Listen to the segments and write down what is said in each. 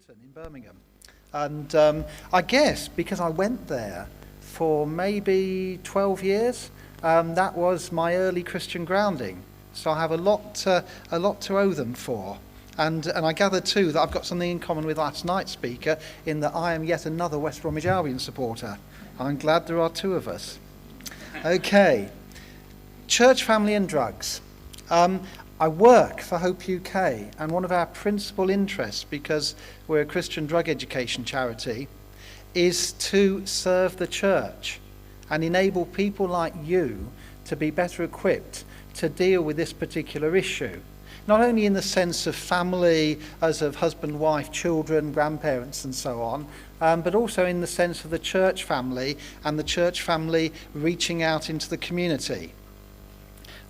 Ruston in Birmingham. And I guess because I went there for maybe 12 years, that was my early Christian grounding. So I have a lot to owe them for. And I gather too that I've got something in common with last night's speaker in that I am yet another West Bromwich Albion supporter. I'm glad there are two of us. Okay, church, family and drugs. I work for Hope UK, and one of our principal interests, because we're a Christian drug education charity, is to serve the church and enable people like you to be better equipped to deal with this particular issue. Not only in the sense of family, as of husband, wife, children, grandparents and so on, but also in the sense of the church family and the church family reaching out into the community.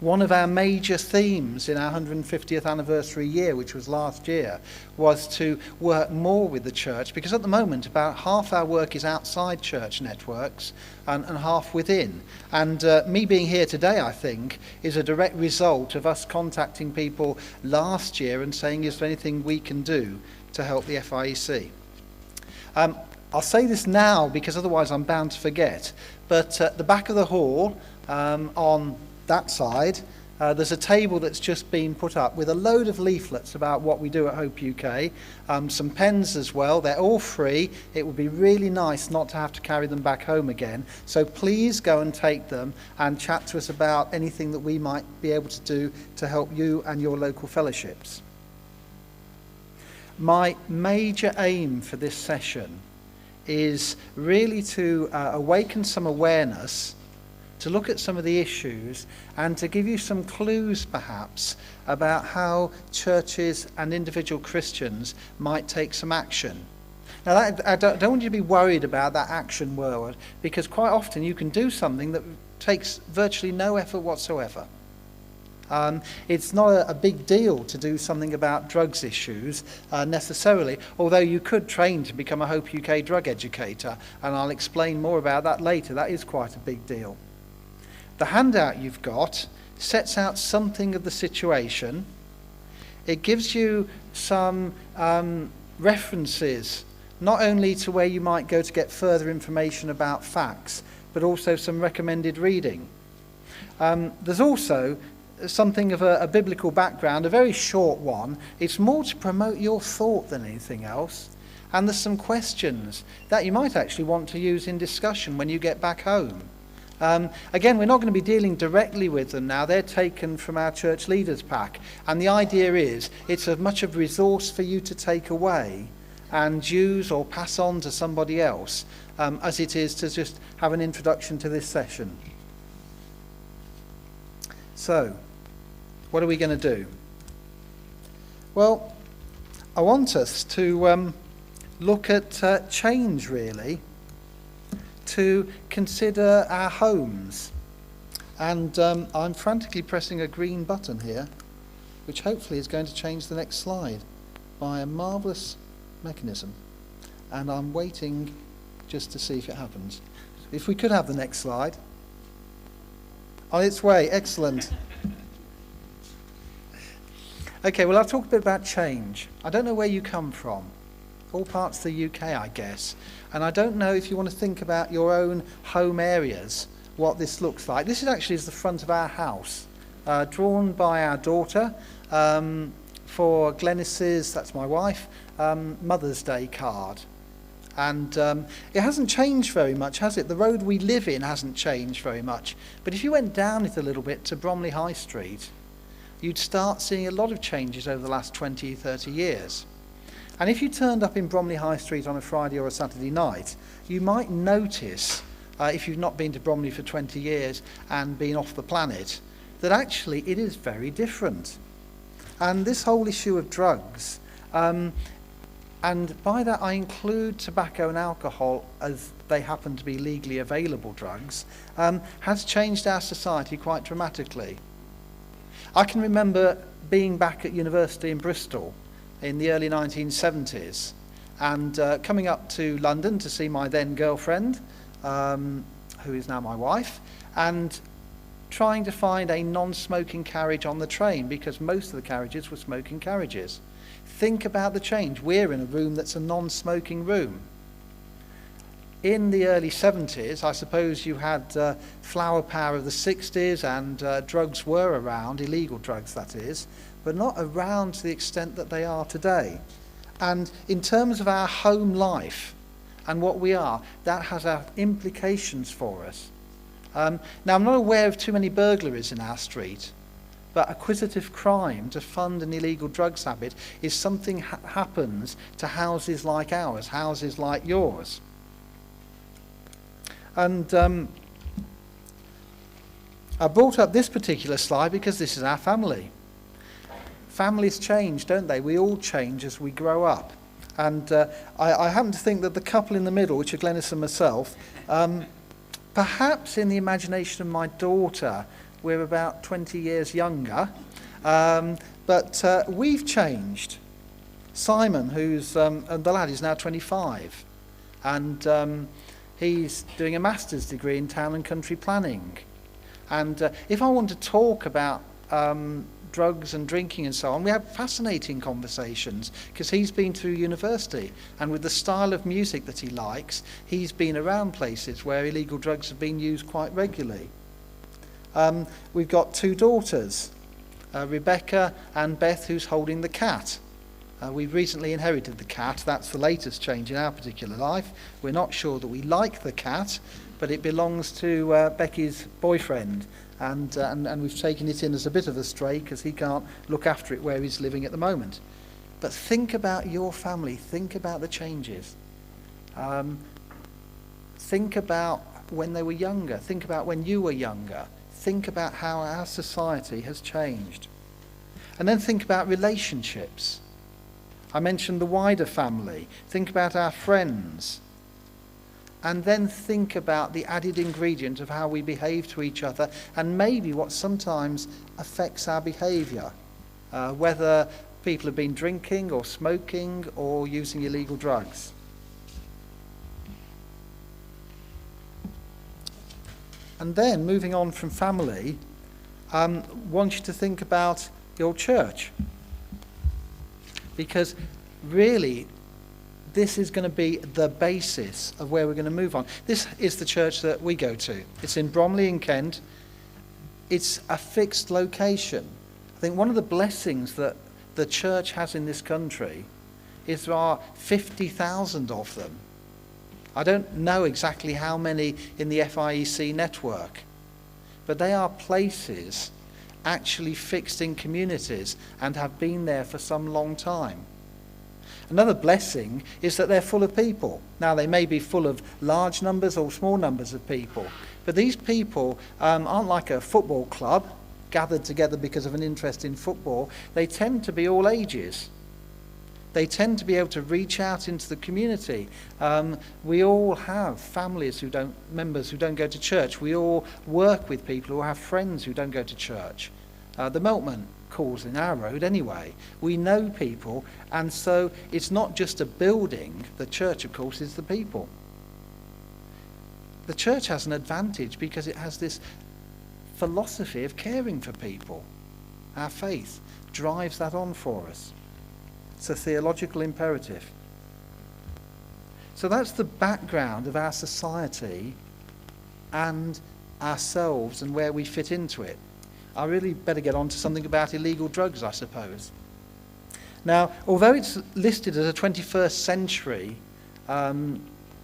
One of our major themes in our 150th anniversary year, which was last year, was to work more with the church, because at the moment about half our work is outside church networks and half within. And me being here today, I think, is a direct result of us contacting people last year and saying, is there anything we can do to help the FIEC? I'll say this now because otherwise I'm bound to forget, but at the back of the hall on that side, there's a table that's just been put up with a load of leaflets about what we do at Hope UK, some pens as well. They're all free. It would be really nice not to have to carry them back home again. So please go and take them and chat to us about anything that we might be able to do to help you and your local fellowships. My major aim for this session is really to awaken some awareness, to look at some of the issues and to give you some clues perhaps about how churches and individual Christians might take some action. Now I don't want you to be worried about that action word, because quite often you can do something that takes virtually no effort whatsoever. It's not a big deal to do something about drugs issues necessarily, although you could train to become a Hope UK drug educator, and I'll explain more about that later. That is quite a big deal. The handout you've got sets out something of the situation. It gives you some references, not only to where you might go to get further information about facts, but also some recommended reading. There's also something of a biblical background, a very short one. It's more to promote your thought than anything else. And there's some questions that you might actually want to use in discussion when you get back home. Again, we're not going to be dealing directly with them now. They're taken from our church leaders pack. And the idea is it's as much of a resource for you to take away and use or pass on to somebody else as it is to just have an introduction to this session. So, what are we going to do? Well, I want us to look at change, really, to consider our homes. And I'm frantically pressing a green button here, which hopefully is going to change the next slide by a marvellous mechanism. And I'm waiting just to see if it happens. If we could have the next slide. On its way, excellent. Okay, well, I'll talk a bit about change. I don't know where you come from. All parts of the UK, I guess. And I don't know if you want to think about your own home areas, what this looks like. This is actually the front of our house, drawn by our daughter for Glennis's, that's my wife, Mother's Day card. And it hasn't changed very much, has it? The road we live in hasn't changed very much. But if you went down it a little bit to Bromley High Street, you'd start seeing a lot of changes over the last 20, 30 years. And if you turned up in Bromley High Street on a Friday or a Saturday night, you might notice, if you've not been to Bromley for 20 years and been off the planet, that actually it is very different. And this whole issue of drugs, and by that I include tobacco and alcohol as they happen to be legally available drugs, has changed our society quite dramatically. I can remember being back at university in Bristol in the early 1970s and coming up to London to see my then girlfriend, who is now my wife, and trying to find a non-smoking carriage on the train because most of the carriages were smoking carriages. Think about the change. We're in a room that's a non-smoking room. In the early 70s, I suppose you had flower power of the 60s, and drugs were around, illegal drugs that is, but not around to the extent that they are today. And in terms of our home life and what we are, that has implications for us. Now, I'm not aware of too many burglaries in our street, but acquisitive crime to fund an illegal drugs habit is something happens to houses like ours, houses like yours. And I brought up this particular slide because this is our family. Families change, don't they? We all change as we grow up. And I happen to think that the couple in the middle, which are Glenys and myself, perhaps in the imagination of my daughter, we're about 20 years younger. But we've changed. Simon, who's the lad, is now 25. And he's doing a master's degree in town and country planning. And if I want to talk about drugs and drinking and so on, we have fascinating conversations because he's been through university, and with the style of music that he likes, he's been around places where illegal drugs have been used quite regularly. We've got two daughters, Rebecca and Beth, who's holding the cat. We've recently inherited the cat. That's the latest change in our particular life. We're not sure that we like the cat, but it belongs to Becky's boyfriend, and we've taken it in as a bit of a stray because he can't look after it where he's living at the moment. But think about your family. Think about the changes. Think about when they were younger. Think about when you were younger. Think about how our society has changed. And then think about relationships. I mentioned the wider family. Think about our friends. And then think about the added ingredient of how we behave to each other, and maybe what sometimes affects our behaviour, whether people have been drinking or smoking or using illegal drugs. And then, moving on from family, I want you to think about your church. Because really, this is going to be the basis of where we're going to move on. This is the church that we go to. It's in Bromley in Kent. It's a fixed location. I think one of the blessings that the church has in this country is there are 50,000 of them. I don't know exactly how many in the FIEC network, but they are places actually fixed in communities and have been there for some long time. Another blessing is that they're full of people. Now, they may be full of large numbers or small numbers of people, but these people aren't like a football club gathered together because of an interest in football. They tend to be all ages. They tend to be able to reach out into the community. We all have families members who don't go to church. We all work with people who have friends who don't go to church. The milkman calls in our road anyway. We know people, and so it's not just a building. The church, of course, is the people. The church has an advantage because it has this philosophy of caring for people. Our faith drives that on for us. It's a theological imperative. So that's the background of our society and ourselves and where we fit into it. I really better get on to something about illegal drugs, I suppose. Now, although it's listed as a 21st century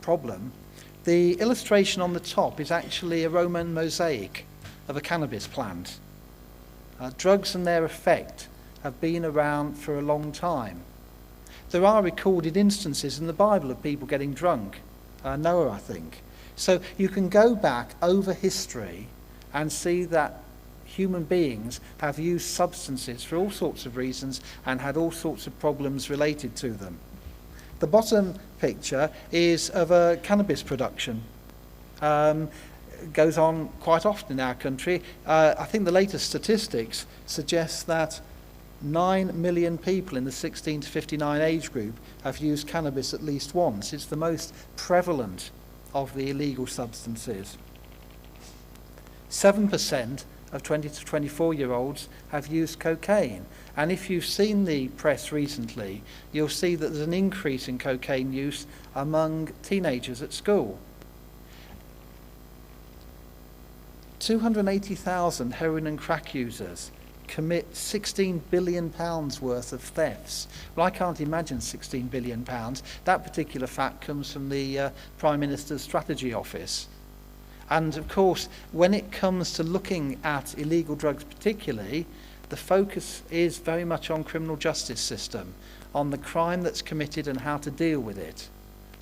problem, the illustration on the top is actually a Roman mosaic of a cannabis plant. Drugs and their effect have been around for a long time. There are recorded instances in the Bible of people getting drunk. Noah, I think. So you can go back over history and see that human beings have used substances for all sorts of reasons and had all sorts of problems related to them. The bottom picture is of a cannabis production. Goes on quite often in our country. I think the latest statistics suggest that 9 million people in the 16 to 59 age group have used cannabis at least once. It's the most prevalent of the illegal substances. 7% of 20 to 24-year-olds have used cocaine. And if you've seen the press recently, you'll see that there's an increase in cocaine use among teenagers at school. 280,000 heroin and crack users commit £16 billion worth of thefts. Well, I can't imagine £16 billion. That particular fact comes from the Prime Minister's Strategy Office. And of course, when it comes to looking at illegal drugs particularly, the focus is very much on criminal justice system, on the crime that's committed and how to deal with it,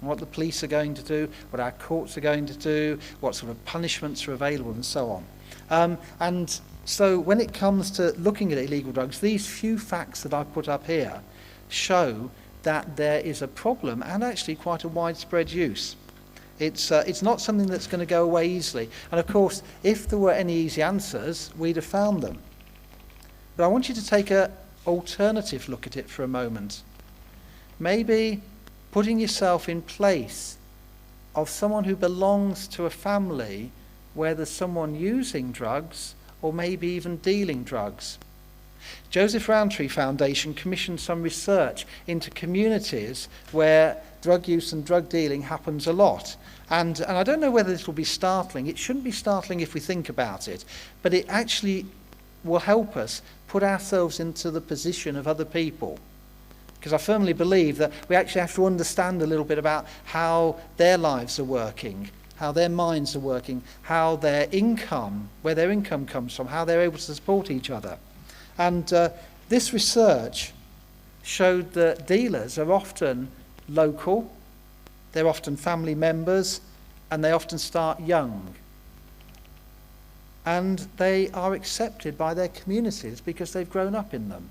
and what the police are going to do, what our courts are going to do, what sort of punishments are available, and so on. And so when it comes to looking at illegal drugs, these few facts that I've put up here show that there is a problem and actually quite a widespread use. It's not something that's going to go away easily. And of course, if there were any easy answers, we'd have found them. But I want you to take an alternative look at it for a moment. Maybe putting yourself in place of someone who belongs to a family where there's someone using drugs or maybe even dealing drugs. Joseph Rowntree Foundation commissioned some research into communities where drug use and drug dealing happens a lot. And I don't know whether this will be startling. It shouldn't be startling if we think about it, but it actually will help us put ourselves into the position of other people. Because I firmly believe that we actually have to understand a little bit about how their lives are working, how their minds are working, how their income, where their income comes from, how they're able to support each other. And this research showed that dealers are often local, they're often family members, and they often start young. And they are accepted by their communities because they've grown up in them.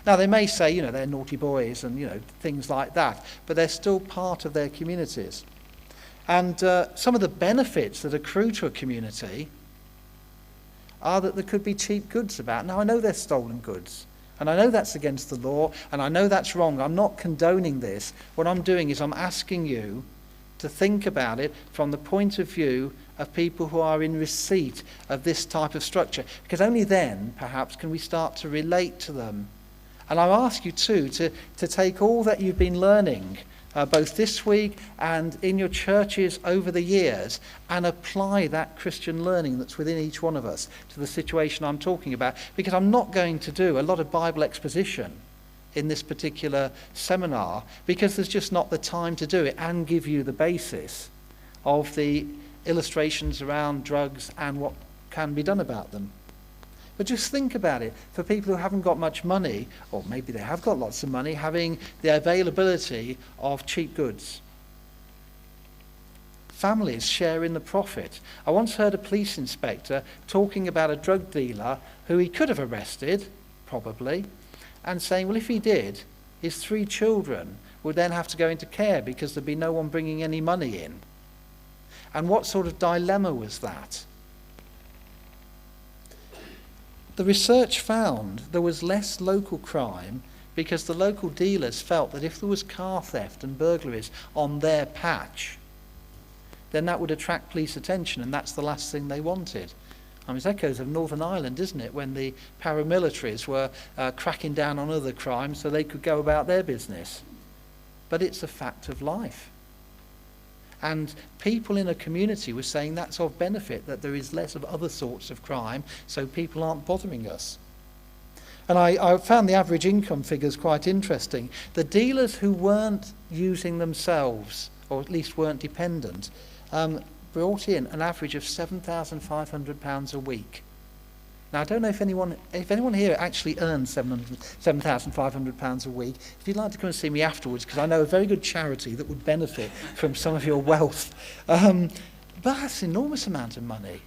Now, they may say, they're naughty boys and, things like that, but they're still part of their communities. And some of the benefits that accrue to a community are that there could be cheap goods about. Now, I know they're stolen goods, and I know that's against the law, and I know that's wrong. I'm not condoning this. What I'm doing is I'm asking you to think about it from the point of view of people who are in receipt of this type of structure, because only then, perhaps, can we start to relate to them. And I ask you, too, to take all that you've been learning both this week and in your churches over the years, and apply that Christian learning that's within each one of us to the situation I'm talking about. Because I'm not going to do a lot of Bible exposition in this particular seminar, because there's just not the time to do it and give you the basis of the illustrations around drugs and what can be done about them. But just think about it, for people who haven't got much money, or maybe they have got lots of money, having the availability of cheap goods. Families share in the profit. I once heard a police inspector talking about a drug dealer who he could have arrested, probably, and saying, well, if he did, his 3 children would then have to go into care because there'd be no one bringing any money in. And what sort of dilemma was that? The research found there was less local crime because the local dealers felt that if there was car theft and burglaries on their patch, then that would attract police attention, and that's the last thing they wanted. I mean, it's echoes of Northern Ireland, isn't it, when the paramilitaries were cracking down on other crimes so they could go about their business. But it's a fact of life. And people in a community were saying that's of benefit, that there is less of other sorts of crime, so people aren't bothering us. And I found the average income figures quite interesting. The dealers who weren't using themselves, or at least weren't dependent, brought in an average of £7,500 a week. Now, I don't know if anyone here actually earns £7,500 a week. If you'd like to come and see me afterwards, because I know a very good charity that would benefit from some of your wealth. But that's an enormous amount of money.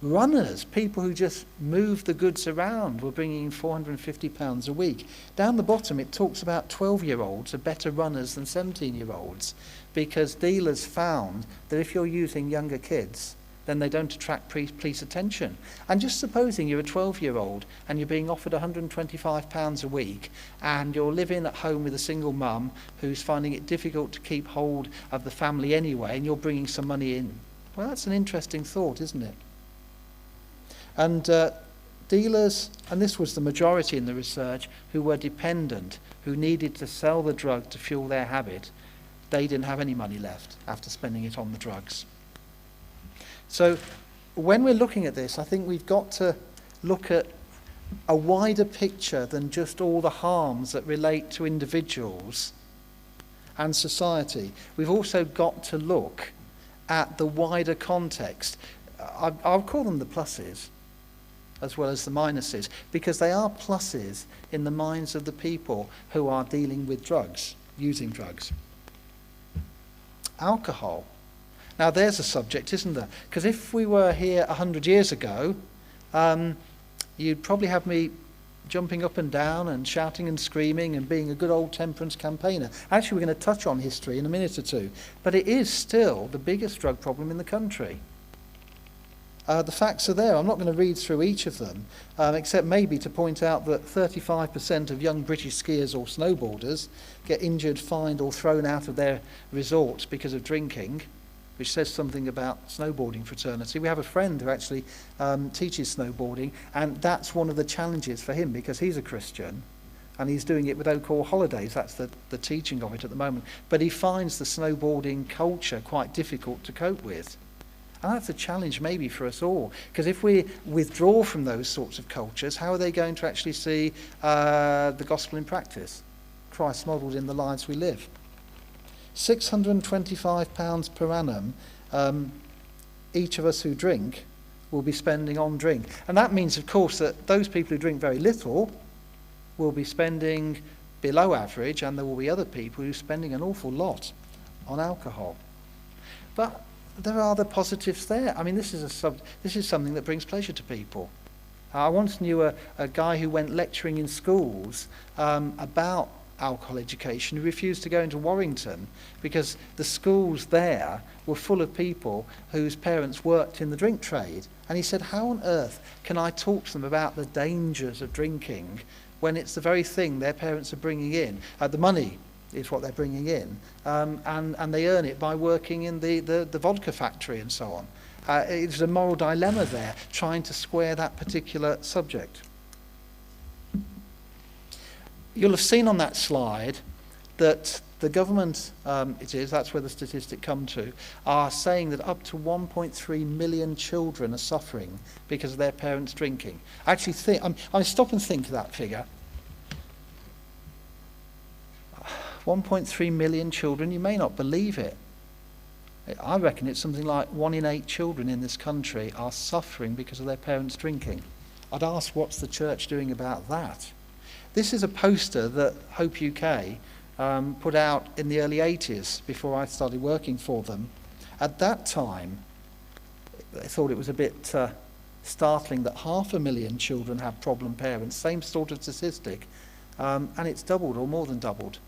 Runners, people who just move the goods around, were bringing in £450 a week. Down the bottom, it talks about 12-year-olds are better runners than 17-year-olds, because dealers found that if you're using younger kids, then they don't attract police attention. And just supposing you're a 12-year-old and you're being offered £125 a week, and you're living at home with a single mum who's finding it difficult to keep hold of the family anyway, and you're bringing some money in. Well, that's an interesting thought, isn't it? And dealers, and this was the majority in the research, who were dependent, who needed to sell the drug to fuel their habit, they didn't have any money left after spending it on the drugs. So when we're looking at this, I think we've got to look at a wider picture than just all the harms that relate to individuals and society. We've also got to look at the wider context. I'll call them the pluses as well as the minuses, because they are pluses in the minds of the people who are dealing with drugs, using drugs. Alcohol. Now there's a subject, isn't there? Because if we were here 100 years ago, you'd probably have me jumping up and down and shouting and screaming and being a good old temperance campaigner. Actually, we're going to touch on history in a minute or two, but it is still the biggest drug problem in the country. The facts are there. I'm not going to read through each of them, except maybe to point out that 35% of young British skiers or snowboarders get injured, fined or thrown out of their resorts because of drinking, which says something about snowboarding fraternity. We have a friend who actually teaches snowboarding, and that's one of the challenges for him because he's a Christian and he's doing it with Oak holidays. That's the teaching of it at the moment. But he finds the snowboarding culture quite difficult to cope with. And that's a challenge maybe for us all, because if we withdraw from those sorts of cultures, how are they going to actually see the gospel in practice? Christ modelled in the lives we live. £625 per annum each of us who drink will be spending on drink. And that means, of course, that those people who drink very little will be spending below average, and there will be other people who are spending an awful lot on alcohol. But there are the positives there. I mean, this is something that brings pleasure to people. I once knew a guy who went lecturing in schools about alcohol education who refused to go into Warrington because the schools there were full of people whose parents worked in the drink trade. And he said, how on earth can I talk to them about the dangers of drinking when it's the very thing their parents are bringing in? The money is what they're bringing in, and they earn it by working in the vodka factory and so on. It's a moral dilemma there, trying to square that particular subject. You'll have seen on that slide that the government, that's where the statistics come to, are saying that up to 1.3 million children are suffering because of their parents drinking. Actually, I stop and think of that figure. 1.3 million children, you may not believe it. I reckon it's something like 1 in 8 children in this country are suffering because of their parents drinking. I'd ask, what's the church doing about that? This is a poster that Hope UK put out in the early 80s before I started working for them. At that time, they thought it was a bit startling that 500,000 children have problem parents, same sort of statistic, and it's doubled or more than doubled.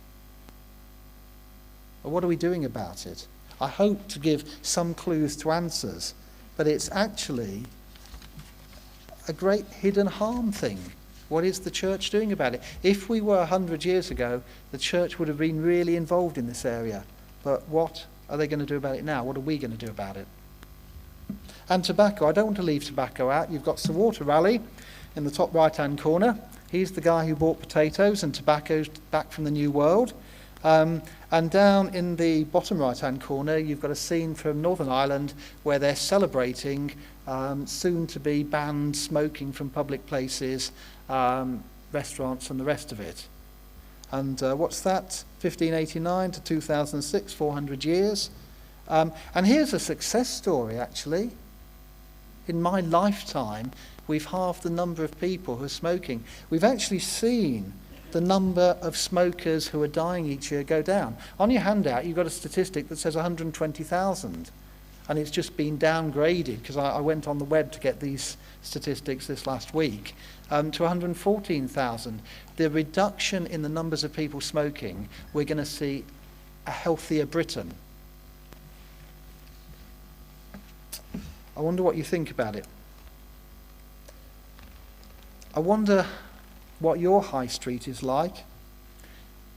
But what are we doing about it? I hope to give some clues to answers, but it's actually a great hidden harm thing. What is the church doing about it? If we were 100 years ago, the church would have been really involved in this area. But what are they going to do about it now? What are we going to do about it? And tobacco. I don't want to leave tobacco out. You've got Sir Walter Raleigh in the top right-hand corner. He's the guy who bought potatoes and tobacco back from the New World. And down in the bottom right-hand corner, you've got a scene from Northern Ireland where they're celebrating soon-to-be banned smoking from public places, restaurants and the rest of it. And what's that? 1589 to 2006, 400 years. And here's a success story, actually. In my lifetime, we've halved the number of people who are smoking. We've actually seen the number of smokers who are dying each year go down. On your handout, you've got a statistic that says 120,000, and it's just been downgraded, because I went on the web to get these statistics this last week, to 114,000. The reduction in the numbers of people smoking, we're going to see a healthier Britain. I wonder what you think about it. I wonder what your high street is like.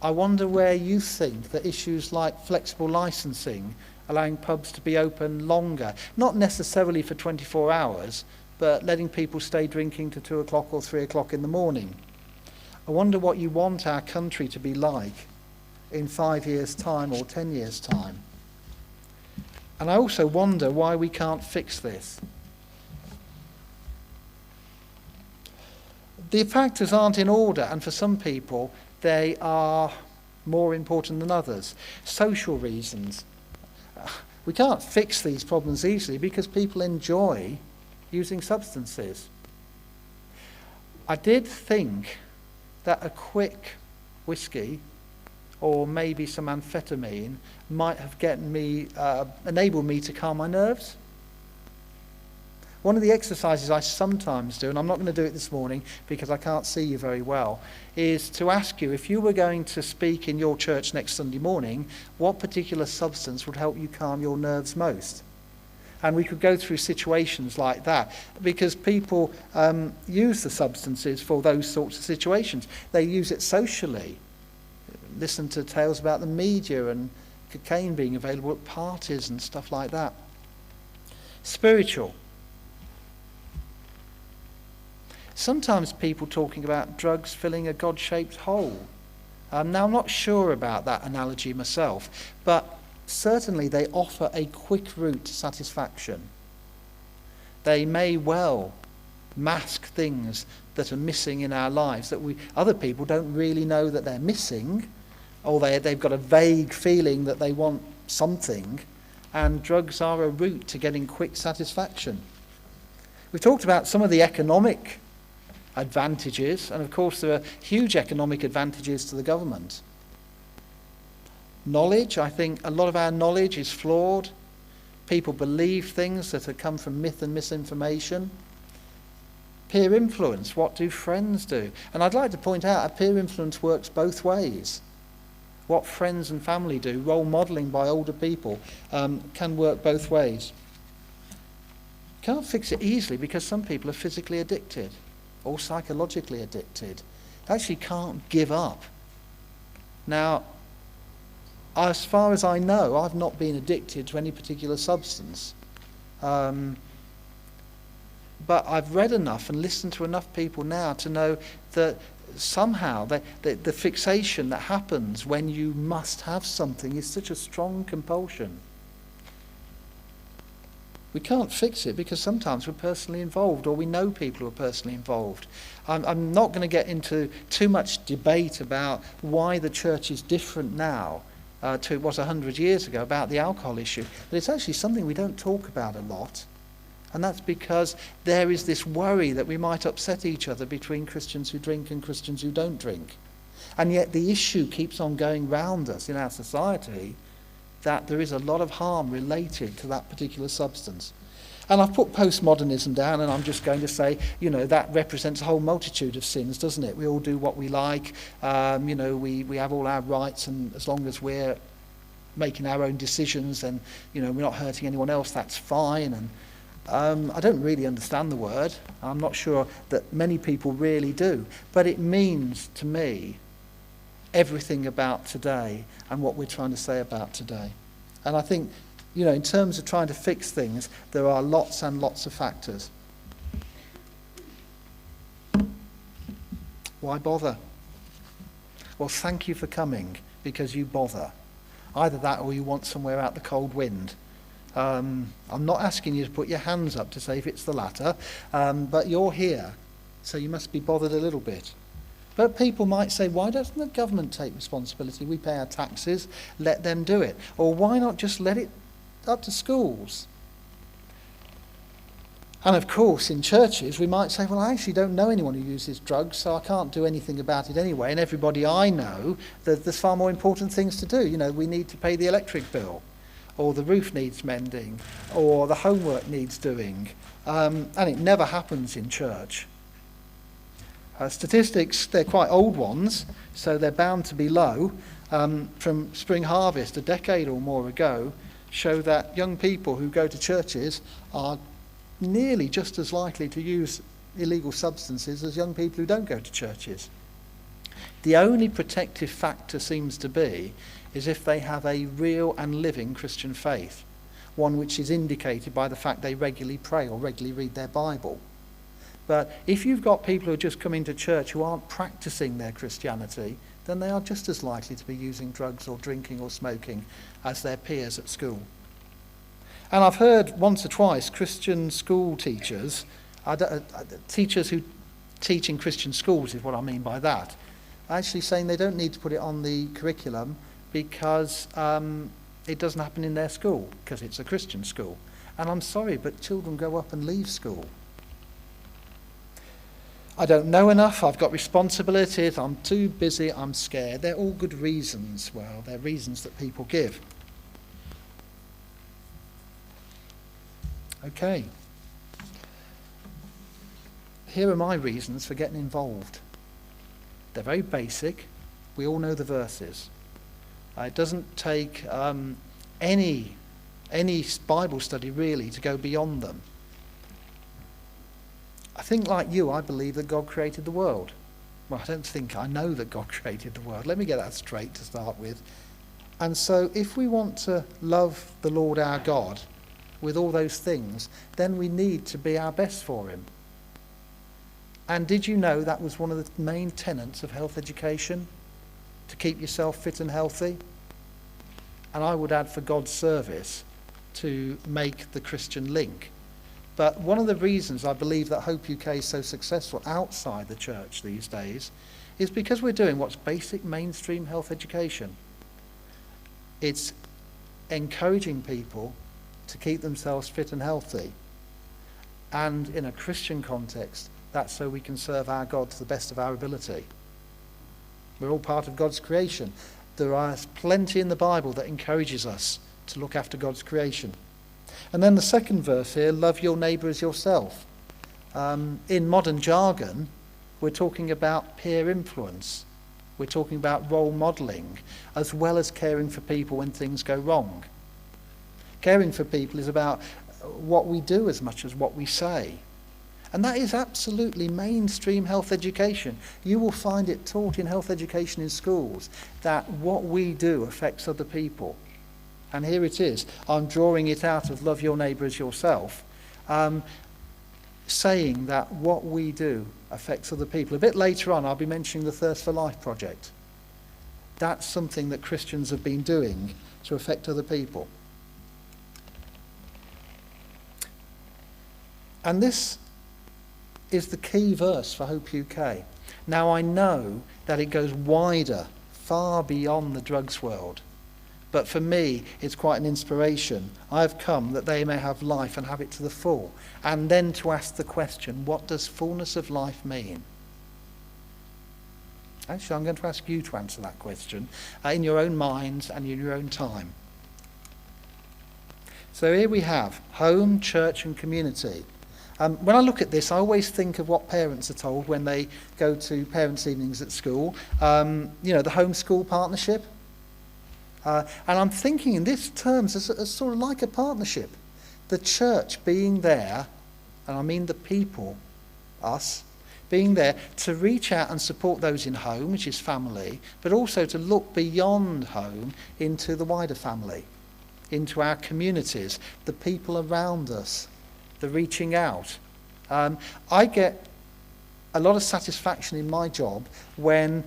I wonder where you think that issues like flexible licensing, allowing pubs to be open longer, not necessarily for 24 hours, but letting people stay drinking to 2 o'clock or 3 o'clock in the morning. I wonder what you want our country to be like in 5 years' time or 10 years' time. And I also wonder why we can't fix this. The factors aren't in order, and for some people they are more important than others. Social reasons. We can't fix these problems easily because people enjoy using substances. I did think that a quick whiskey or maybe some amphetamine might have enabled me to calm my nerves. One of the exercises I sometimes do, and I'm not going to do it this morning because I can't see you very well, is to ask you, if you were going to speak in your church next Sunday morning, what particular substance would help you calm your nerves most? And we could go through situations like that, because people use the substances for those sorts of situations. They use it socially. Listen to tales about the media and cocaine being available at parties and stuff like that. Spiritual. Sometimes people talking about drugs filling a God-shaped hole. Now, I'm not sure about that analogy myself, but certainly they offer a quick route to satisfaction. They may well mask things that are missing in our lives that other people don't really know that they're missing, or they've got a vague feeling that they want something, and drugs are a route to getting quick satisfaction. We've talked about some of the economic advantages, and of course there are huge economic advantages to the government. Knowledge, I think a lot of our knowledge is flawed. People believe things that have come from myth and misinformation. Peer influence, what do friends do? And I'd like to point out that peer influence works both ways. What friends and family do, role modelling by older people, can work both ways. Can't fix it easily because some people are physically addicted or psychologically addicted. They actually can't give up. Now, as far as I know, I've not been addicted to any particular substance. But I've read enough and listened to enough people now to know that somehow the fixation that happens when you must have something is such a strong compulsion. We can't fix it because sometimes we're personally involved, or we know people who are personally involved. I'm not going to get into too much debate about why the church is different now to it was 100 years ago about the alcohol issue, but it's actually something we don't talk about a lot. And that's because there is this worry that we might upset each other between Christians who drink and Christians who don't drink. And yet the issue keeps on going round us in our society that there is a lot of harm related to that particular substance. And I've put postmodernism down, and I'm just going to say, that represents a whole multitude of sins, doesn't it? We all do what we like, we have all our rights, and as long as we're making our own decisions and, we're not hurting anyone else, that's fine. And I don't really understand the word. I'm not sure that many people really do. But it means to me everything about today and what we're trying to say about today. And I think, in terms of trying to fix things, there are lots and lots of factors. Why bother? Well, thank you for coming, because you bother. Either that or you want somewhere out the cold wind. I'm not asking you to put your hands up to say if it's the latter, but you're here, so you must be bothered a little bit. But people might say, why doesn't the government take responsibility? We pay our taxes, let them do it. Or why not just let it up to schools? And of course, in churches, we might say, well, I actually don't know anyone who uses drugs, so I can't do anything about it anyway. And everybody I know, there's far more important things to do. We need to pay the electric bill, or the roof needs mending, or the homework needs doing. And it never happens in church. Statistics, they're quite old ones, so they're bound to be low, from Spring Harvest a decade or more ago, show that young people who go to churches are nearly just as likely to use illegal substances as young people who don't go to churches. The only protective factor seems to be is if they have a real and living Christian faith, one which is indicated by the fact they regularly pray or regularly read their Bible. But if you've got people who are just coming to church who aren't practicing their Christianity, then they are just as likely to be using drugs or drinking or smoking as their peers at school. And I've heard once or twice Christian school teachers, teachers who teach in Christian schools is what I mean by that, actually saying they don't need to put it on the curriculum because it doesn't happen in their school, because it's a Christian school. And I'm sorry, but children grow up and leave school. I don't know enough, I've got responsibilities, I'm too busy, I'm scared. They're all good reasons. Well, they're reasons that people give. Okay. Here are my reasons for getting involved. They're very basic. We all know the verses. It doesn't take any Bible study really to go beyond them. I think, like you, I believe that God created the world. Well, I know that God created the world. Let me get that straight to start with. And so if we want to love the Lord our God with all those things, then we need to be our best for him. And did you know that was one of the main tenets of health education? To keep yourself fit and healthy? And I would add for God's service, to make the Christian link. But one of the reasons I believe that Hope UK is so successful outside the church these days is because we're doing what's basic mainstream health education. It's encouraging people to keep themselves fit and healthy. And in a Christian context, that's so we can serve our God to the best of our ability. We're all part of God's creation. There is plenty in the Bible that encourages us to look after God's creation. And then the second verse here, love your neighbour as yourself. In modern jargon, we're talking about peer influence. We're talking about role modelling, as well as caring for people when things go wrong. Caring for people is about what we do as much as what we say. And that is absolutely mainstream health education. You will find it taught in health education in schools that what we do affects other people. And here it is. I'm drawing it out of love your neighbour as yourself, saying that what we do affects other people. A bit later on, I'll be mentioning the Thirst for Life project. That's something that Christians have been doing to affect other people. And this is the key verse for Hope UK. Now I know that it goes wider, far beyond the drugs world. But for me, it's quite an inspiration. I've come that they may have life and have it to the full. And then to ask the question, what does fullness of life mean? Actually, I'm going to ask you to answer that question in your own minds and in your own time. So here we have home, church and community. When I look at this, I always think of what parents are told when they go to parents' evenings at school. The home-school partnership. And I'm thinking in these terms as sort of like a partnership. The church being there, and I mean the people, us, being there to reach out and support those in home, which is family, but also to look beyond home into the wider family, into our communities, the people around us, the reaching out. I get a lot of satisfaction in my job when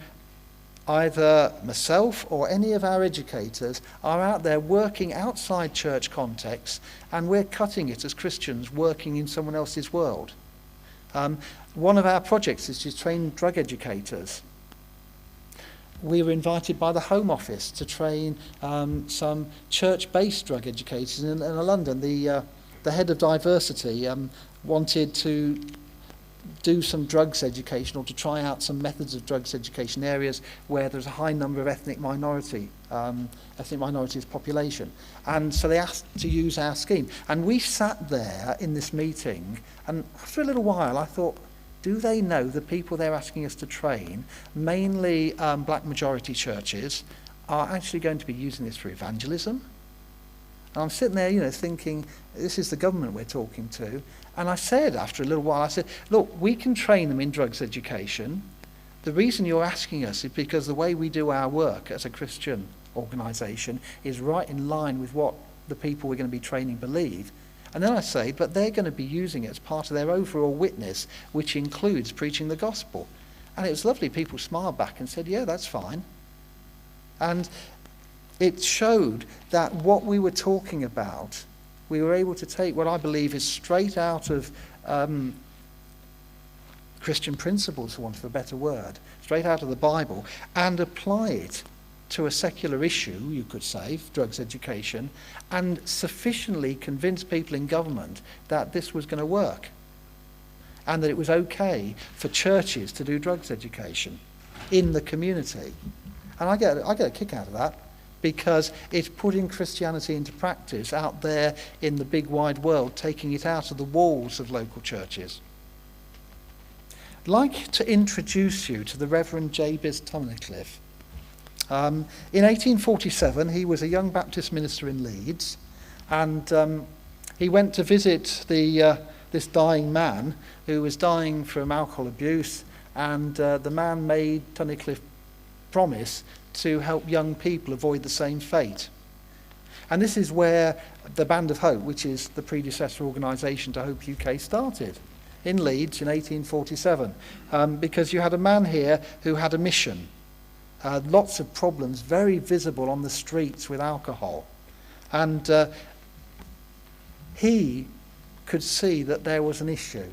either myself or any of our educators are out there working outside church contexts, and we're cutting it as Christians working in someone else's world. One of our projects is to train drug educators. We were invited by the Home Office to train some church-based drug educators in London. The head of diversity wanted to do some drugs education, or to try out some methods of drugs education areas where there's a high number of ethnic minorities population. And so they asked to use our scheme. And we sat there in this meeting, and after a little while I thought, do they know the people they're asking us to train, mainly black majority churches, are actually going to be using this for evangelism? And I'm sitting there, thinking, this is the government we're talking to. And I said, after a little while, I said, look, we can train them in drugs education. The reason you're asking us is because the way we do our work as a Christian organisation is right in line with what the people we're going to be training believe. And then I say, but they're going to be using it as part of their overall witness, which includes preaching the gospel. And it was lovely. People smiled back and said, yeah, that's fine. And it showed that what we were talking about, we were able to take what I believe is straight out of Christian principles, for want of a better word, straight out of the Bible, and apply it to a secular issue, you could say, drugs education, and sufficiently convince people in government that this was going to work and that it was okay for churches to do drugs education in the community. And I get a kick out of that, because it's putting Christianity into practice out there in the big wide world, taking it out of the walls of local churches. I'd like to introduce you to the Reverend Jabez Tunnicliffe. In 1847, he was a young Baptist minister in Leeds, and he went to visit this dying man who was dying from alcohol abuse, and the man made Tunnicliffe promise to help young people avoid the same fate. And this is where the Band of Hope, which is the predecessor organisation to Hope UK, started, in Leeds in 1847, because you had a man here who had a mission. Lots of problems, very visible on the streets with alcohol. And he could see that there was an issue.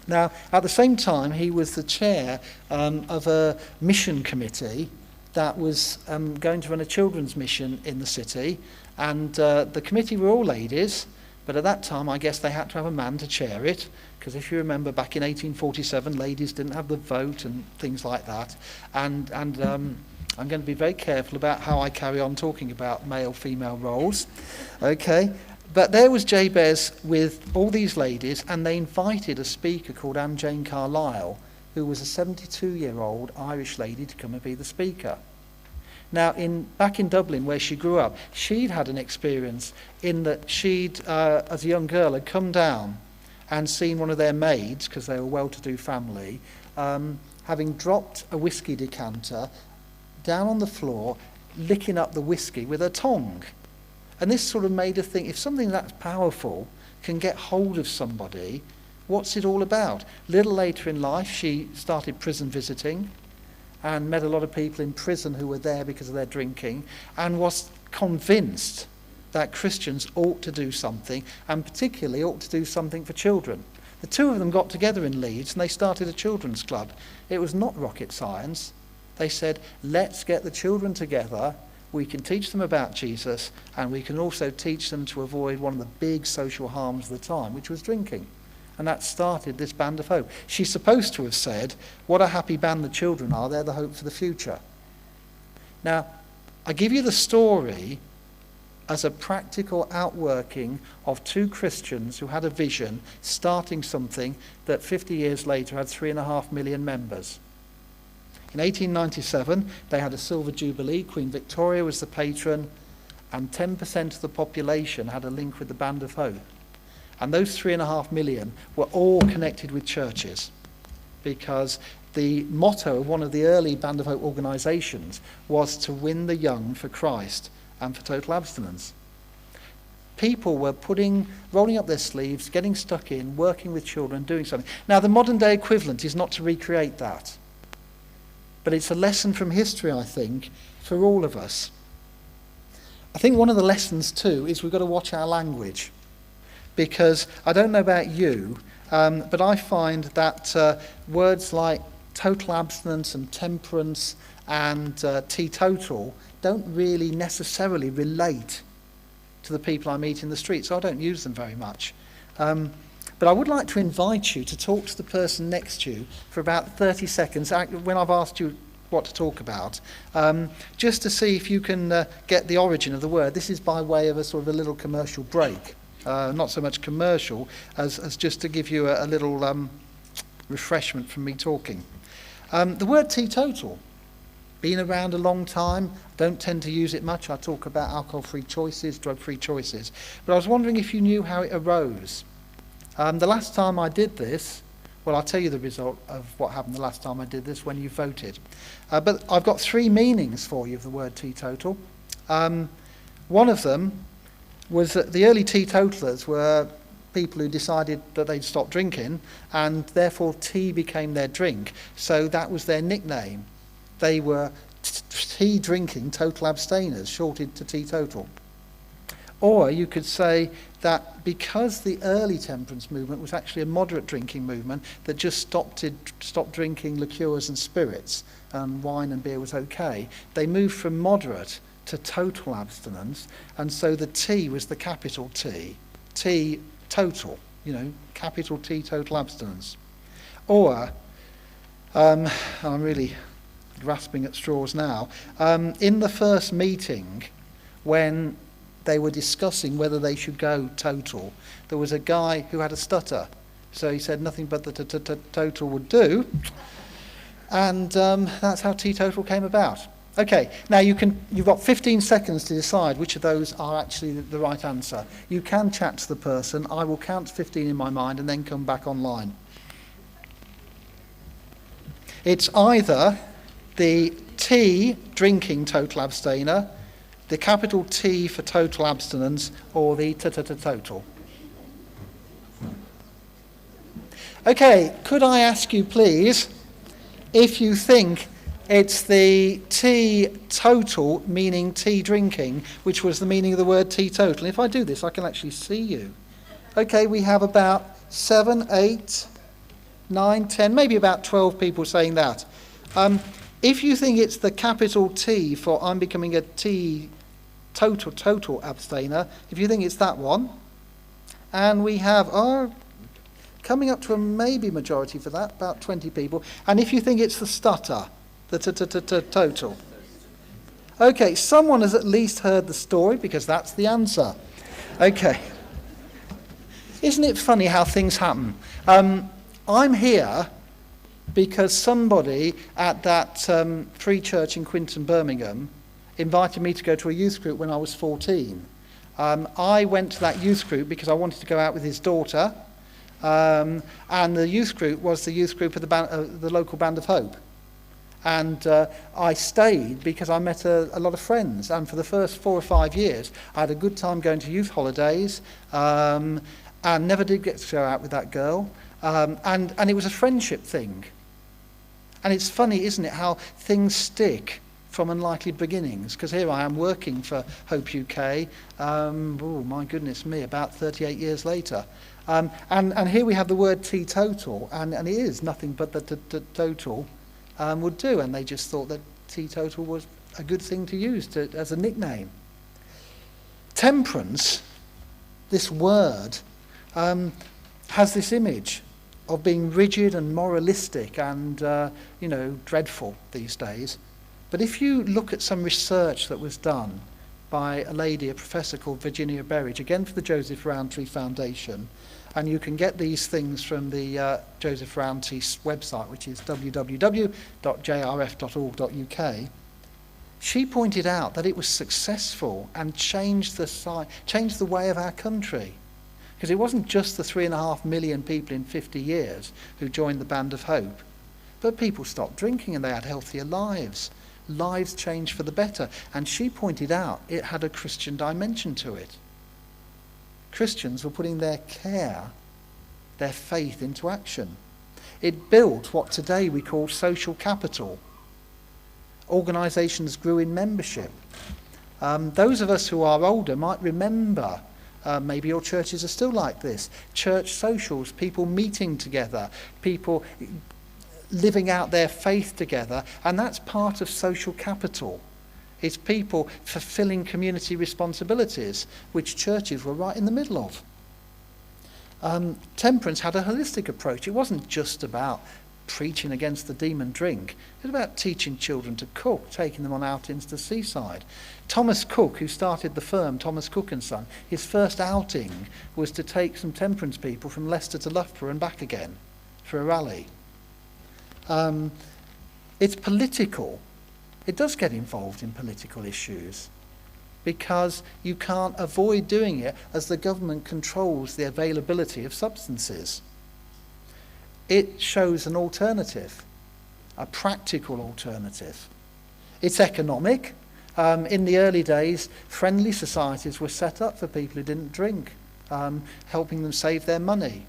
Now, at the same time, he was the chair of a mission committee that was going to run a children's mission in the city. And the committee were all ladies, but at that time, I guess they had to have a man to chair it, because if you remember, back in 1847, ladies didn't have the vote and things like that. And I'm going to be very careful about how I carry on talking about male-female roles. Okay, but there was Jabez with all these ladies, and they invited a speaker called Anne Jane Carlyle, who was a 72-year-old Irish lady, to come and be the speaker. Now, back in Dublin, where she grew up, she'd had an experience in that she'd, as a young girl, had come down and seen one of their maids, because they were a well-to-do family, having dropped a whiskey decanter down on the floor, licking up the whiskey with her tongue. And this sort of made her think, if something that's powerful can get hold of somebody, what's it all about? A little later in life, she started prison visiting and met a lot of people in prison who were there because of their drinking, and was convinced that Christians ought to do something, and particularly ought to do something for children. The two of them got together in Leeds and they started a children's club. It was not rocket science. They said, let's get the children together, we can teach them about Jesus, and we can also teach them to avoid one of the big social harms of the time, which was drinking. And that started this Band of Hope. She's supposed to have said, what a happy band the children are, they're the hope for the future. Now, I give you the story as a practical outworking of two Christians who had a vision, starting something that 50 years later had 3.5 million members. In 1897, they had a silver jubilee. Queen Victoria was the patron, and 10% of the population had a link with the Band of Hope. And those 3.5 million were all connected with churches, because the motto of one of the early Band of Hope organisations was to win the young for Christ and for total abstinence. People were rolling up their sleeves, getting stuck in, working with children, doing something. Now, the modern day equivalent is not to recreate that, but it's a lesson from history, I think, for all of us. I think one of the lessons too is we've got to watch our language. Because I don't know about you, but I find that words like total abstinence and temperance and teetotal don't really necessarily relate to the people I meet in the street, so I don't use them very much. But I would like to invite you to talk to the person next to you for about 30 seconds when I've asked you what to talk about, just to see if you can get the origin of the word. This is by way of a sort of a little commercial break. Not so much commercial as just to give you a little refreshment from me talking. The word teetotal, been around a long time, don't tend to use it much. I talk about alcohol-free choices, drug-free choices. But I was wondering if you knew how it arose. The last time I did this, well, I'll tell you the result of what happened the last time I did this when you voted. But I've got 3 meanings for you of the word teetotal. One of them, was that the early teetotalers were people who decided that they'd stop drinking, and therefore tea became their drink. So that was their nickname. They were tea drinking total abstainers, shorted to teetotal. Or you could say that because the early temperance movement was actually a moderate drinking movement that just stopped drinking liqueurs and spirits, and wine and beer was okay, they moved from moderate to total abstinence, and so the T was the capital T, T total, capital T total abstinence. Or, I'm really grasping at straws now, in the first meeting when they were discussing whether they should go total, there was a guy who had a stutter, so he said nothing but the total would do, and that's how teetotal came about. Okay, now you've got 15 seconds to decide which of those are actually the right answer. You can chat to the person. I will count 15 in my mind and then come back online. It's either the T, drinking total abstainer, the capital T for total abstinence, or the total. Okay, could I ask you please if you think it's the tea total, meaning tea drinking, which was the meaning of the word teetotal. If I do this, I can actually see you. Okay, we have about 7, 8, 9, 10, maybe about 12 people saying that. If you think it's the capital T for I'm becoming a tea total abstainer, if you think it's that one, and we have coming up to a maybe majority for that, about 20 people, and if you think it's the stutter, the total. Okay, someone has at least heard the story because that's the answer. Okay. Isn't it funny how things happen? I'm here because somebody at that free church in Quinton, Birmingham, invited me to go to a youth group when I was 14. I went to that youth group because I wanted to go out with his daughter, and the youth group was the youth group of the local Band of Hope. And I stayed because I met a lot of friends. And for the first 4 or 5 years, I had a good time going to youth holidays, and never did get to go out with that girl. And it was a friendship thing. And it's funny, isn't it, how things stick from unlikely beginnings. Because here I am working for Hope UK, my goodness me, about 38 years later. And here we have the word teetotal, and it is nothing but the total. Would do, and they just thought that teetotal was a good thing to use as a nickname. Temperance, this word, has this image of being rigid and moralistic and, dreadful these days. But if you look at some research that was done by a lady, a professor called Virginia Berridge, again for the Joseph Rowntree Foundation, and you can get these things from the Joseph Rowntree website, which is www.jrf.org.uk. She pointed out that it was successful and changed the way of our country. Because it wasn't just the 3.5 million people in 50 years who joined the Band of Hope, but people stopped drinking and they had healthier lives. Lives changed for the better. And she pointed out it had a Christian dimension to it. Christians were putting their care, their faith into action. It built what today we call social capital. Organisations grew in membership. Those of us who are older might remember, maybe your churches are still like this, church socials, people meeting together, people living out their faith together, and that's part of social capital. It's people fulfilling community responsibilities, which churches were right in the middle of. Temperance had a holistic approach. It wasn't just about preaching against the demon drink. It was about teaching children to cook, taking them on outings to the seaside. Thomas Cook, who started the firm, Thomas Cook & Son, his first outing was to take some temperance people from Leicester to Loughborough and back again for a rally. It's political. It does get involved in political issues because you can't avoid doing it as the government controls the availability of substances. It shows an alternative, a practical alternative. It's economic. In the early days, friendly societies were set up for people who didn't drink, helping them save their money,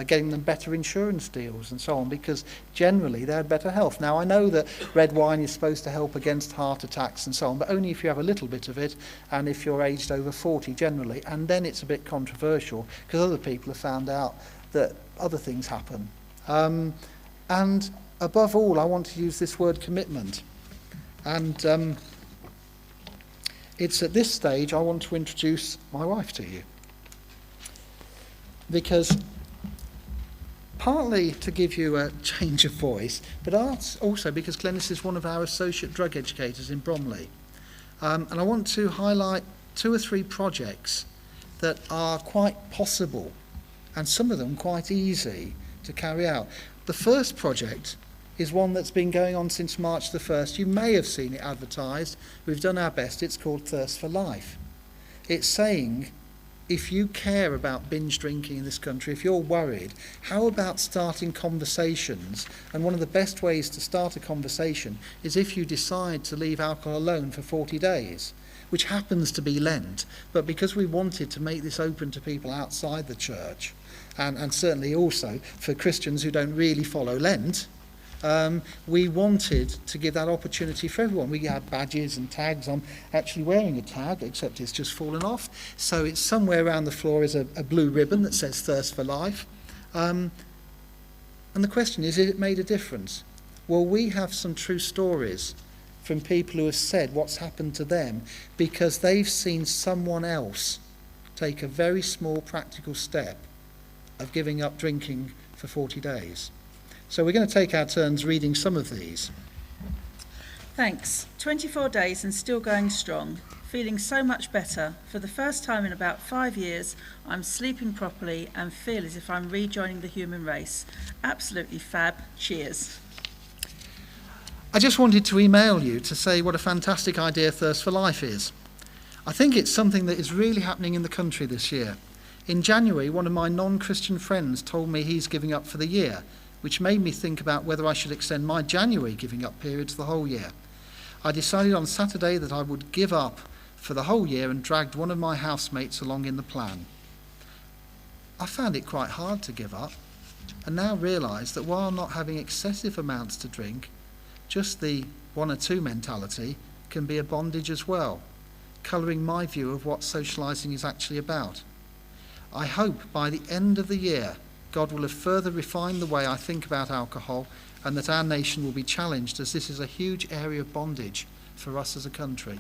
getting them better insurance deals and so on, because generally they had better health. Now, I know that red wine is supposed to help against heart attacks and so on, but only if you have a little bit of it and if you're aged over 40 generally, and then it's a bit controversial because other people have found out that other things happen. And above all, I want to use this word commitment. And it's at this stage I want to introduce my wife to you. Because partly to give you a change of voice, but also because Glenys is one of our associate drug educators in Bromley. And I want to highlight 2 or 3 projects that are quite possible, and some of them quite easy to carry out. The first project is one that's been going on since March the 1st. You may have seen it advertised. We've done our best. It's called Thirst for Life. It's saying, if you care about binge drinking in this country, if you're worried, how about starting conversations? And one of the best ways to start a conversation is if you decide to leave alcohol alone for 40 days, which happens to be Lent. But because we wanted to make this open to people outside the church, and certainly also for Christians who don't really follow Lent, we wanted to give that opportunity for everyone. We had badges and tags. I'm actually wearing a tag, except it's just fallen off. So it's somewhere around the floor is a blue ribbon that says Thirst for Life. And the question is it made a difference? Well, we have some true stories from people who have said what's happened to them because they've seen someone else take a very small practical step of giving up drinking for 40 days. So we're going to take our turns reading some of these. Thanks. 24 days and still going strong. Feeling so much better. For the first time in about 5 years, I'm sleeping properly and feel as if I'm rejoining the human race. Absolutely fab. Cheers. I just wanted to email you to say what a fantastic idea Thirst for Life is. I think it's something that is really happening in the country this year. In January, one of my non-Christian friends told me he's giving up for the year, which made me think about whether I should extend my January giving up period to the whole year. I decided on Saturday that I would give up for the whole year and dragged one of my housemates along in the plan. I found it quite hard to give up, and now realise that while not having excessive amounts to drink, just the 1 or 2 mentality can be a bondage as well, colouring my view of what socialising is actually about. I hope by the end of the year God will have further refined the way I think about alcohol and that our nation will be challenged, as this is a huge area of bondage for us as a country.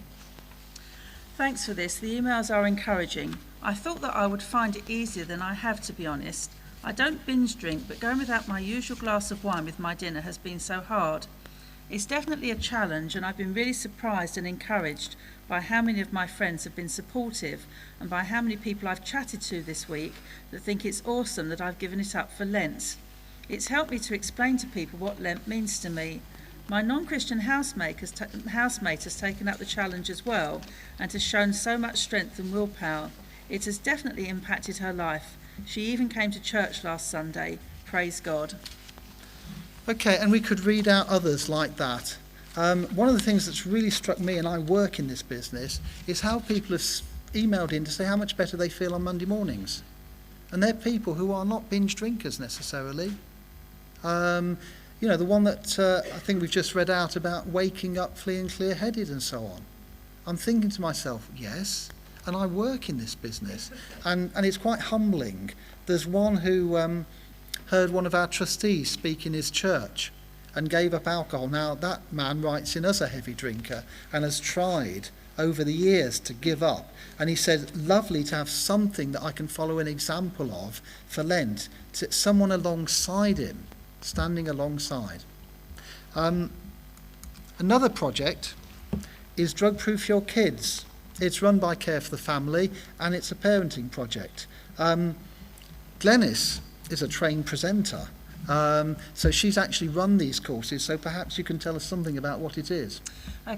Thanks for this. The emails are encouraging. I thought that I would find it easier than I have, to be honest. I don't binge drink, but going without my usual glass of wine with my dinner has been so hard. It's definitely a challenge, and I've been really surprised and encouraged by how many of my friends have been supportive and by how many people I've chatted to this week that think it's awesome that I've given it up for Lent. It's helped me to explain to people what Lent means to me. My non-Christian housemate has taken up the challenge as well and has shown so much strength and willpower. It has definitely impacted her life. She even came to church last Sunday. Praise God. Okay, and we could read out others like that. One of the things that's really struck me, and I work in this business, is how people have emailed in to say how much better they feel on Monday mornings. And they're people who are not binge drinkers necessarily. You know, the one that I think we've just read out about waking up feeling clear-headed and so on. I'm thinking to myself, yes, and I work in this business. And it's quite humbling. There's one who heard one of our trustees speak in his church and gave up alcohol. Now, that man writes in as a heavy drinker and has tried over the years to give up. And he said, lovely to have something that I can follow an example of for Lent, to someone alongside him, standing alongside. Another project is Drug Proof Your Kids. It's run by Care for the Family, and it's a parenting project. Glenys is a trained presenter, so she's actually run these courses, so perhaps you can tell us something about what it is.